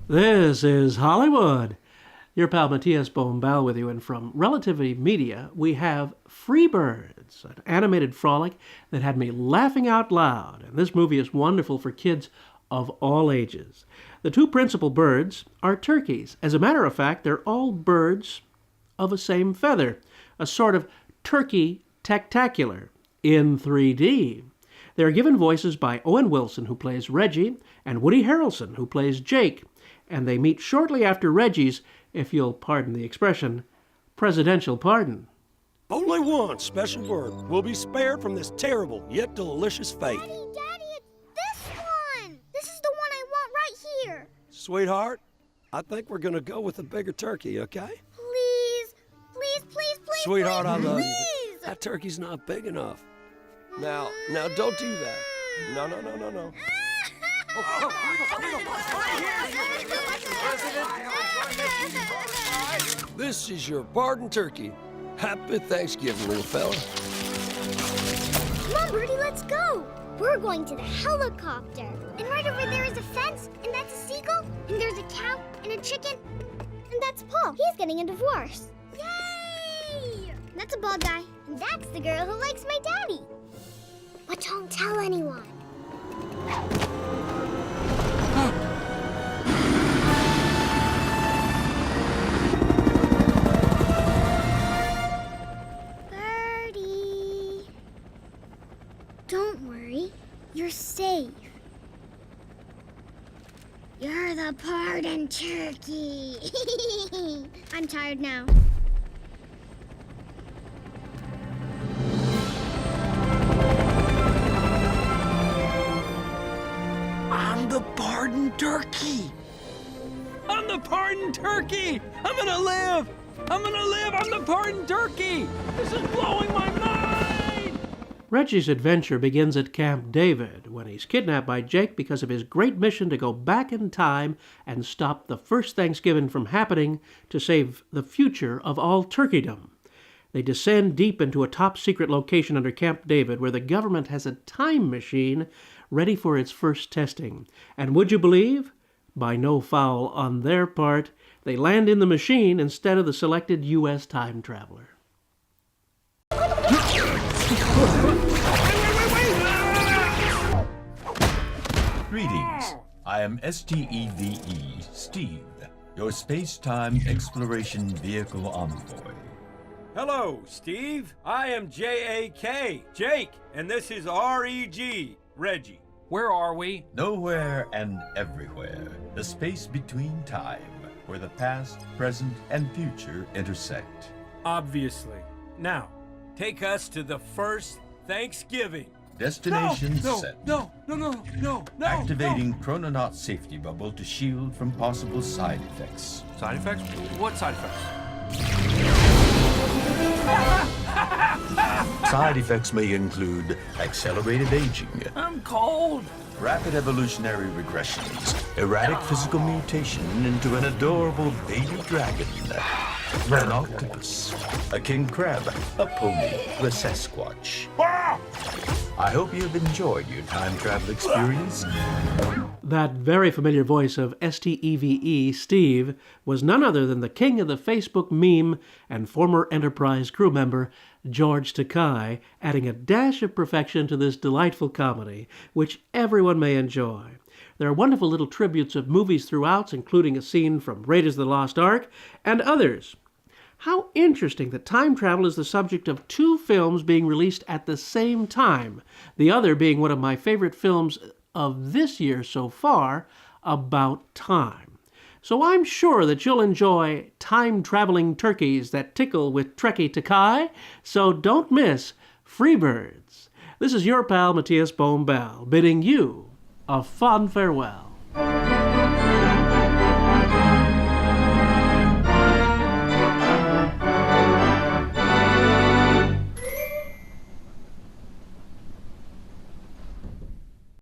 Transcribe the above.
This is Hollywood. Your pal Matías Bombal with you, and from Relativity Media, we have Freebirds, an animated frolic that had me laughing out loud. And this movie is wonderful for kids of all ages. The two principal birds are turkeys. As a matter of fact, they're all birds of a same feather, a sort of turkey tactacular in 3D. They're given voices by Owen Wilson, who plays Reggie, and Woody Harrelson, who plays Jake, and they meet shortly after Reggie's, if you'll pardon the expression, presidential pardon. Only one special bird will be spared from this terrible yet delicious fate. Daddy, it's this one! This is the one I want right here! Sweetheart, I think we're gonna go with a bigger turkey, okay? Please, please, please, please, Sweetheart, please, I love you, please. but that turkey's not big enough. Now, don't do that. No. This is your pardon turkey. Happy Thanksgiving, little fella. Come on, Birdie, let's go. We're going to the helicopter. And right over there is a fence, and that's a seagull, and there's a cow, and a chicken, and that's Paul. He's getting a divorce. Yay! That's a bald guy, and that's the girl who likes my daddy. But don't tell anyone. Birdie. Don't worry, you're safe. You're the pardon turkey. I'm tired now. I'm the pardon turkey. I'm the pardon turkey. I'm gonna live. I'm the pardon turkey. This is blowing my mind. Reggie's adventure begins at Camp David when he's kidnapped by Jake because of his great mission to go back in time and stop the first Thanksgiving from happening to save the future of all turkeydom. They descend deep into a top-secret location under Camp David where the government has a time machine ready for its first testing. And would you believe? By no foul on their part, they land in the machine instead of the selected U.S. time traveler. Greetings. I am STEVE, Steve, your space-time exploration vehicle envoy. Hello, Steve. I am JAK, Jake, and this is REG, Reggie. Where are we? Nowhere and everywhere. The space between time, where the past, present, and future intersect. Obviously. Now, take us to the first Thanksgiving. Destination set. No. Activating chrononaut safety bubble to shield from possible side effects. Side effects? What side effects? Side effects may include accelerated aging, I'm cold. rapid evolutionary regressions, erratic physical mutation into an adorable baby dragon, an octopus, a king crab, a pony, a Sasquatch. I hope you've enjoyed your time travel experience. That very familiar voice of STEVE, Steve, was none other than the king of the Facebook meme and former Enterprise crew member, George Takei, adding a dash of perfection to this delightful comedy, which everyone may enjoy. There are wonderful little tributes of movies throughout, including a scene from Raiders of the Lost Ark, and others. How interesting that time travel is the subject of two films being released at the same time, the other being one of my favorite films of this year so far, about time. So I'm sure that you'll enjoy time-traveling turkeys that tickle with Trekkie Takai, so don't miss Freebirds. This is your pal Matías Bombal bidding you a fond farewell.